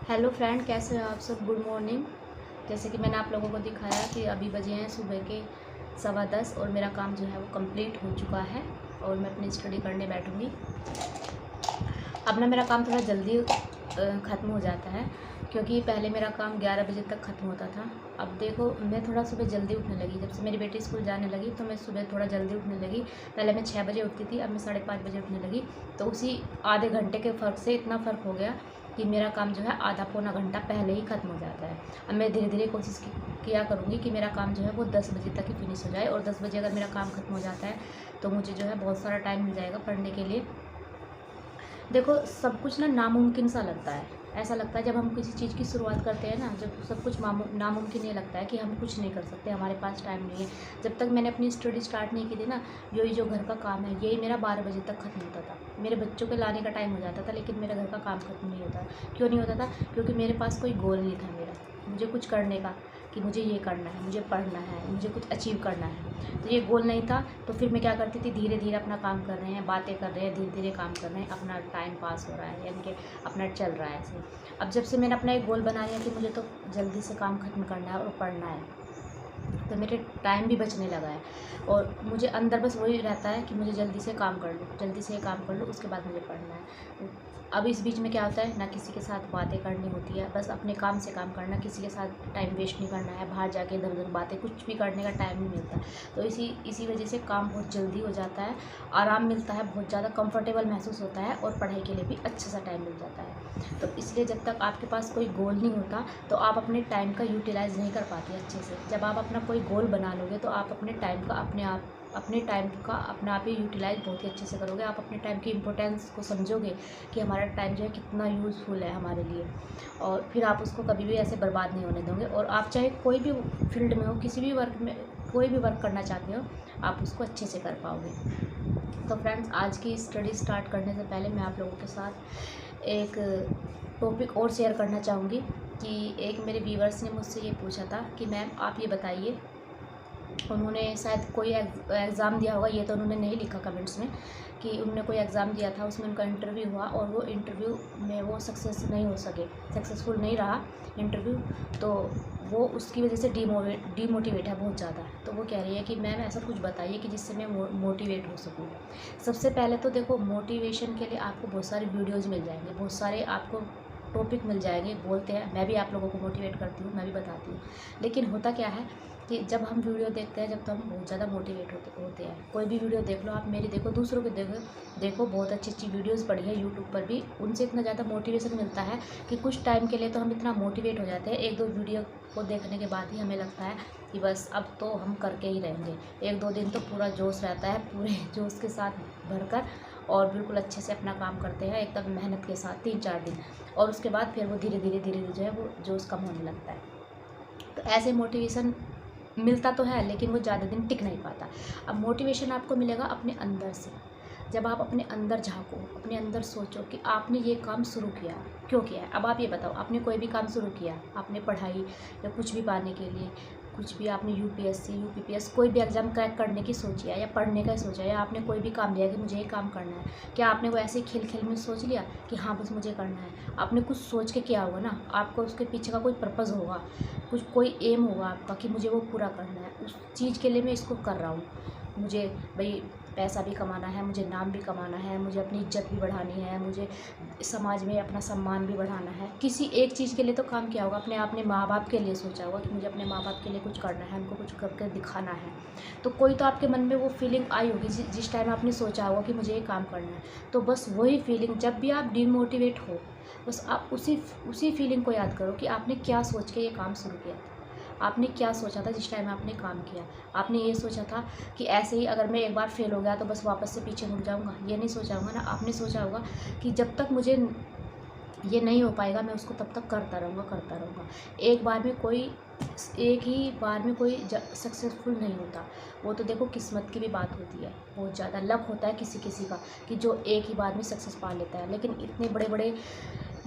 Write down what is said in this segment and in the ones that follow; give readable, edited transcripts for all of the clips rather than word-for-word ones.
Hello friend, कैसे हो आप सब। Good morning. जैसे कि मैंने आप लोगों को दिखाया कि अभी बजे हैं सुबह के 10:15 और मेरा काम जो है वो कंप्लीट हो चुका है और मैं अपनी स्टडी करने बैठूंगी। अब ना मेरा काम थोड़ा जल्दी ख़त्म हो जाता है, क्योंकि पहले मेरा काम 11 बजे तक ख़त्म होता था। अब देखो, मैं थोड़ा सुबह जल्दी उठने लगी। जब से मेरी बेटी स्कूल जाने लगी तो मैं सुबह थोड़ा जल्दी उठने लगी। पहले मैं 6 बजे उठती थी, अब मैं 5:30 बजे उठने लगी। तो उसी आधे घंटे के फ़र्क से इतना फ़र्क हो गया कि मेरा काम जो है आधा पौना घंटा पहले ही ख़त्म हो जाता है। अब मैं धीरे धीरे कोशिश किया करूँगी कि मेरा काम जो है वो 10 बजे तक ही फिनिश हो जाए। और 10 बजे अगर मेरा काम ख़त्म हो जाता है तो मुझे जो है बहुत सारा टाइम मिल जाएगा पढ़ने के लिए। देखो, सब कुछ ना नामुमकिन सा लगता है। ऐसा लगता है जब हम किसी चीज़ की शुरुआत करते हैं ना, जब सब कुछ नामुमकिन ये लगता है कि हम कुछ नहीं कर सकते, हमारे पास टाइम नहीं है। जब तक मैंने अपनी स्टडी स्टार्ट नहीं की थी ना, यही जो घर का काम है यही मेरा 12 बजे तक ख़त्म होता था। मेरे बच्चों के लाने का टाइम हो जाता था, लेकिन मेरे घर का काम ख़त्म नहीं होता। क्यों नहीं होता था? क्योंकि मेरे पास कोई गोल नहीं था मेरा, मुझे कुछ करने का, कि मुझे ये करना है, मुझे पढ़ना है, मुझे कुछ अचीव करना है। तो ये गोल नहीं था। तो फिर मैं क्या करती थी, धीरे धीरे अपना काम कर रहे हैं, बातें कर रहे हैं, धीरे धीरे काम कर रहे हैं, अपना टाइम पास हो रहा है, यानी कि अपना चल रहा है ऐसे। अब जब से मैंने अपना एक गोल बना लिया कि मुझे तो जल्दी से काम ख़त्म करना है और पढ़ना है, तो मेरे टाइम भी बचने लगा है। और मुझे अंदर बस वही रहता है कि मुझे जल्दी से काम कर लूँ, जल्दी से काम कर लूँ, उसके बाद मुझे पढ़ना है। अब इस बीच में क्या होता है, ना किसी के साथ बातें करनी होती है, बस अपने काम से काम करना, किसी के साथ टाइम वेस्ट नहीं करना है, बाहर जाके इधर उधर बातें कुछ भी करने का टाइम नहीं मिलता। तो इसी वजह से काम बहुत जल्दी हो जाता है, आराम मिलता है, बहुत ज़्यादा कंफर्टेबल महसूस होता है और पढ़ाई के लिए भी अच्छा सा टाइम मिल जाता है। तो इसलिए जब तक आपके पास कोई गोल नहीं होता तो आप अपने टाइम का यूटिलाइज़ नहीं कर पाते अच्छे से। जब आप अपना कोई गोल बना लोगे तो आप अपने टाइम का अपने आप ही यूटिलाइज बहुत ही अच्छे से करोगे। आप अपने टाइम की इम्पोर्टेंस को समझोगे कि हमारा टाइम जो है कितना यूज़फुल है हमारे लिए, और फिर आप उसको कभी भी ऐसे बर्बाद नहीं होने दोगे। और आप चाहे कोई भी फील्ड में हो, किसी भी वर्क में कोई भी वर्क करना चाहते हो, आप उसको अच्छे से कर पाओगे। तो फ्रेंड्स, आज की स्टडी स्टार्ट करने से पहले मैं आप लोगों के साथ एक टॉपिक और शेयर करना चाहूँगी कि एक मेरे व्यूवर्स ने मुझसे ये पूछा था कि मैम आप ये बताइए, उन्होंने शायद कोई एग्ज़ाम दिया होगा, ये तो उन्होंने नहीं लिखा कमेंट्स में, कि उन्होंने कोई एग्ज़ाम दिया था, उसमें उनका इंटरव्यू हुआ और वो इंटरव्यू में वो सक्सेसफुल नहीं रहा इंटरव्यू। तो वो उसकी वजह से डीमोटिवेट है बहुत ज़्यादा। तो वो कह रही है कि मैम ऐसा कुछ बताइए कि जिससे मैं मोटिवेट हो सकूँ। सबसे पहले तो देखो, मोटिवेशन के लिए आपको बहुत सारे वीडियोज़ मिल जाएंगे, बहुत सारे आपको टॉपिक मिल जाएंगे। बोलते हैं, मैं भी आप लोगों को मोटिवेट करती हूँ, मैं भी बताती हूँ। लेकिन होता क्या है कि जब हम वीडियो देखते हैं, जब तो हम बहुत ज़्यादा मोटिवेट होते हैं। कोई भी वीडियो देख लो, आप मेरी देखो, दूसरों की देखो बहुत अच्छी अच्छी वीडियोस पड़ी है यूट्यूब पर भी, उनसे इतना ज़्यादा मोटिवेशन मिलता है कि कुछ टाइम के लिए तो हम इतना मोटिवेट हो जाते हैं। एक दो वीडियो को देखने के बाद ही हमें लगता है कि बस अब तो हम करके ही रहेंगे। 1-2 दिन तो पूरा जोश रहता है, पूरे जोश के साथ भरकर, और बिल्कुल अच्छे से अपना काम करते हैं एकदम मेहनत के साथ 3-4 दिन। और उसके बाद फिर वो धीरे धीरे जो है वो जोश कम होने लगता है। तो ऐसे मोटिवेशन मिलता तो है, लेकिन वो ज़्यादा दिन टिक नहीं पाता। अब मोटिवेशन आपको मिलेगा अपने अंदर से। जब आप अपने अंदर झाँको, अपने अंदर सोचो कि आपने ये काम शुरू किया, क्यों किया है। अब आप ये बताओ, आपने कोई भी काम शुरू किया, आपने पढ़ाई या कुछ भी पाने के लिए, कुछ भी आपने यूपीएससी यूपीपीएस कोई भी एग्ज़ाम क्रैक करने की सोची है, या पढ़ने का सोचा है, या आपने कोई भी काम लिया कि मुझे ये काम करना है, क्या आपने वो ऐसे खेल खेल में सोच लिया कि हाँ बस मुझे करना है? आपने कुछ सोच के किया होगा ना, आपको उसके पीछे का कोई पर्पज़ होगा, कोई एम होगा आपका कि मुझे वो पूरा करना है, उस चीज़ के लिए मैं इसको कर रहा हूँ। मुझे भाई पैसा भी कमाना है, मुझे नाम भी कमाना है, मुझे अपनी इज्जत भी बढ़ानी है, मुझे समाज में अपना सम्मान भी बढ़ाना है। किसी एक चीज़ के लिए तो काम किया होगा, अपने माँ बाप के लिए सोचा होगा कि मुझे अपने माँ बाप के लिए कुछ करना है, उनको कुछ करके दिखाना है। तो कोई तो आपके मन में वो फीलिंग आई होगी जिस टाइम आपने सोचा होगा कि मुझे ये काम करना है। तो बस वही फीलिंग, जब भी आप डिमोटिवेट हो, बस आप उसी फीलिंग को याद करो कि आपने क्या सोच के ये काम शुरू किया था। आपने क्या सोचा था जिस टाइम आपने काम किया? आपने ये सोचा था कि ऐसे ही अगर मैं एक बार फेल हो गया तो बस वापस से पीछे मुड़ जाऊंगा? ये नहीं सोचा होगा ना। आपने सोचा होगा कि जब तक मुझे ये नहीं हो पाएगा मैं उसको तब तक करता रहूँगा। एक ही बार में कोई सक्सेसफुल नहीं होता। वो तो देखो किस्मत की भी बात होती है, बहुत ज़्यादा लक होता है किसी किसी का कि जो एक ही बार में सक्सेस पा लेता है। लेकिन इतने बड़े बड़े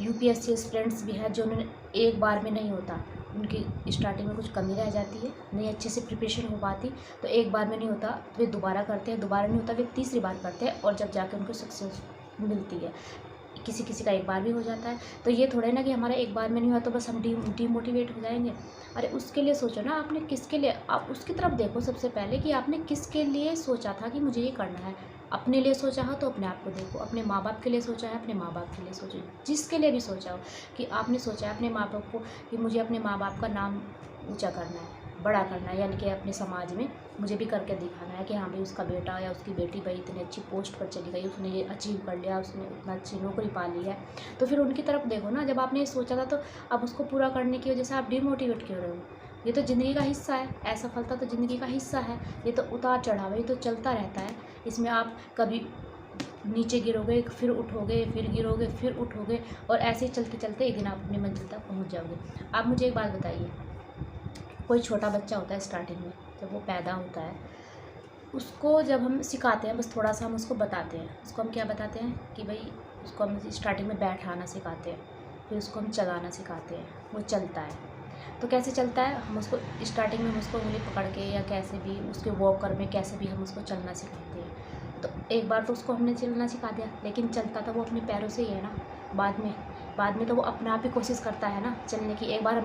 यूपीएससी स्टूडेंट्स भी हैं जो उन्होंने एक बार में नहीं होता, उनकी स्टार्टिंग में कुछ कमी रह जाती है, नहीं अच्छे से प्रिपरेशन हो पाती, तो एक बार में नहीं होता, वे दोबारा करते हैं, दोबारा नहीं होता, वे तीसरी बार करते हैं, और जब जाके उनको सक्सेस मिलती है। किसी किसी का एक बार भी हो जाता है। तो ये थोड़ा है ना कि हमारा एक बार में नहीं हुआ तो बस हम डीमोटिवेट हो जाएंगे। अरे उसके लिए सोचो ना, आपने किसके लिए, आप उसकी तरफ देखो सबसे पहले कि आपने किसके लिए सोचा था कि मुझे ये करना है। अपने लिए सोचा हो तो अपने आप को देखो, अपने माँ बाप के लिए सोचा है अपने माँ बाप के लिए सोचो, जिसके लिए भी सोचा हो कि आपने सोचा है अपने माँ बाप को कि मुझे अपने माँ बाप का नाम ऊँचा करना है, बड़ा करना है, यानी कि अपने समाज में मुझे भी करके दिखाना है कि हाँ भाई उसका बेटा या उसकी बेटी भाई इतनी अच्छी पोस्ट पर चली गई, उसने ये अचीव कर लिया, उसने उतना अच्छी नौकरी पा ली है। तो फिर उनकी तरफ देखो ना, जब आपने ये सोचा था तो अब उसको पूरा करने की वजह से आप डिमोटिवेट क्यों रहे हो? ये तो ज़िंदगी का हिस्सा है, असफलता तो ज़िंदगी का हिस्सा है, ये तो उतार चढ़ाव है, ये तो चलता रहता है। इसमें आप कभी नीचे गिरोगे, फिर उठोगे, फिर गिरोगे, फिर उठोगे, और ऐसे ही चलते चलते एक दिन आप अपनी मंजिल तक पहुँच जाओगे। आप मुझे एक बात बताइए, कोई छोटा बच्चा होता है स्टार्टिंग में, जब वो पैदा होता है, उसको जब हम सिखाते हैं, बस थोड़ा सा हम उसको बताते हैं, उसको हम क्या बताते हैं कि भाई उसको हम स्टार्टिंग में बैठाना सिखाते हैं, फिर उसको हम चलाना सिखाते हैं, वो चलता है। तो कैसे चलता है, हम उसको स्टार्टिंग में हम उसको उंगली पकड़ के या कैसे भी उसके वॉकर में कैसे भी हम उसको चलना सिखाते हैं। तो एक बार तो उसको हमने चलना सिखा दिया, लेकिन चलता तो वो अपने पैरों से ही है ना। बाद में तो वो अपने आप ही कोशिश करता है ना चलने की। एक बार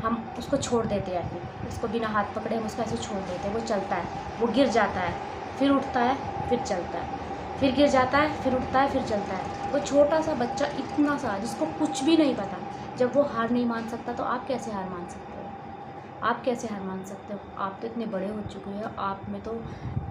हम उसको छोड़ देते हैं, फिर उसको बिना हाथ पकड़े हम उसको ऐसे छोड़ देते हैं, वो चलता है, वो गिर जाता है, फिर उठता है, फिर चलता है, फिर गिर जाता है, फिर उठता है, फिर चलता है। वो छोटा सा बच्चा, इतना सा, जिसको कुछ भी नहीं पता, जब वो हार नहीं मान सकता तो आप कैसे हार मान सकते हो? आप कैसे हार मान सकते हो? आप तो इतने बड़े हो चुके हो, आप में तो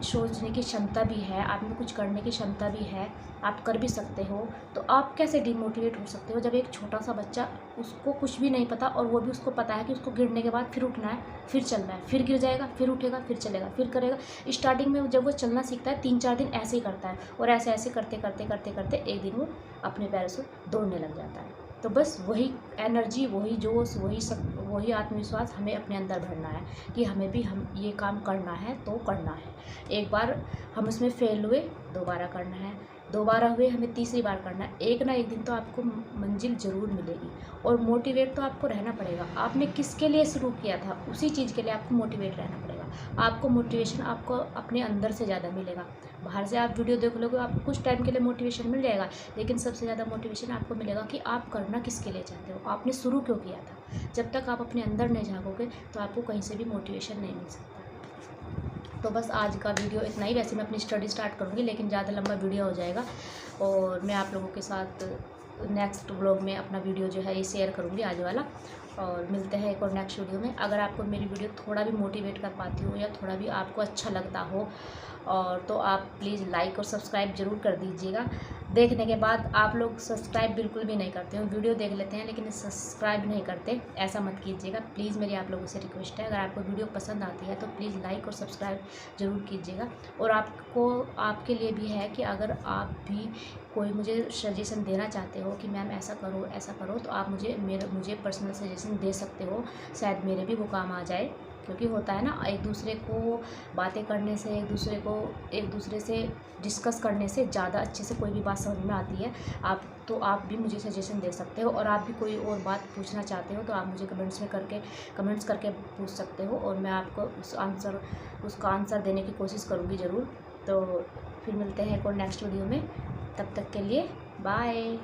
सोचने की क्षमता भी है, आप में कुछ करने की क्षमता भी है, आप कर भी सकते हो। तो आप कैसे डिमोटिवेट हो सकते हो जब एक छोटा सा बच्चा, उसको कुछ भी नहीं पता, और वो भी उसको पता है कि उसको गिरने के बाद फिर उठना है, फिर चलना है, फिर गिर जाएगा, फिर उठेगा, फिर चलेगा, फिर करेगा। स्टार्टिंग में जब वो चलना सीखता है 3-4 दिन ऐसे ही करता है, और ऐसे ऐसे करते करते करते करते एक दिन वो अपने पैरों से दौड़ने लग जाता है। तो बस वही एनर्जी, वही जोश, वही आत्मविश्वास हमें अपने अंदर भरना है कि हमें भी हम ये काम करना है तो करना है। एक बार हम उसमें फेल हुए, दोबारा करना है, दोबारा हुए, हमें तीसरी बार करना है। एक ना एक दिन तो आपको मंजिल ज़रूर मिलेगी, और मोटिवेट तो आपको रहना पड़ेगा। आपने किसके लिए शुरू किया था, उसी चीज़ के लिए आपको मोटिवेट रहना पड़ेगा। आपको मोटिवेशन आपको अपने अंदर से ज़्यादा मिलेगा। बाहर से आप वीडियो देख लोगे, आपको कुछ टाइम के लिए मोटिवेशन मिल जाएगा, लेकिन सबसे ज़्यादा मोटिवेशन आपको मिलेगा कि आप करना किसके लिए चाहते हो, आपने शुरू क्यों किया था। जब तक आप अपने अंदर नहीं झाँकोगे तो आपको कहीं से भी मोटिवेशन नहीं मिल सकता। तो बस आज का वीडियो इतना ही। वैसे मैं अपनी स्टडी स्टार्ट करूँगी, लेकिन ज़्यादा लंबा वीडियो हो जाएगा, और मैं आप लोगों के साथ नेक्स्ट व्लॉग में अपना वीडियो जो है ये शेयर करूँगी आज वाला। और मिलते हैं एक और नेक्स्ट वीडियो में। अगर आपको मेरी वीडियो थोड़ा भी मोटिवेट कर पाती हो, या थोड़ा भी आपको अच्छा लगता हो, और तो आप प्लीज़ लाइक और सब्सक्राइब ज़रूर कर दीजिएगा। देखने के बाद आप लोग सब्सक्राइब बिल्कुल भी नहीं करते हो, वीडियो देख लेते हैं लेकिन सब्सक्राइब नहीं करते, ऐसा मत कीजिएगा प्लीज़। मेरी आप लोगों से रिक्वेस्ट है, अगर आपको वीडियो पसंद आती है तो प्लीज़ लाइक और सब्सक्राइब ज़रूर कीजिएगा। और आपके लिए भी है कि अगर आप भी कोई मुझे सजेशन देना चाहते हो कि मैम ऐसा करो, तो आप मुझे पर्सनल सजेशन दे सकते हो, शायद मेरे भी वो काम आ जाए। क्योंकि होता है ना, एक दूसरे को बातें करने से, एक दूसरे से डिस्कस करने से ज़्यादा अच्छे से कोई भी बात समझ में आती है। आप भी मुझे सजेशन दे सकते हो, और आप भी कोई और बात पूछना चाहते हो तो आप मुझे कमेंट्स करके पूछ सकते हो, और मैं आपको उसका आंसर देने की कोशिश करूँगी ज़रूर। तो फिर मिलते हैं एक और नेक्स्ट वीडियो में, तब तक के लिए बाय।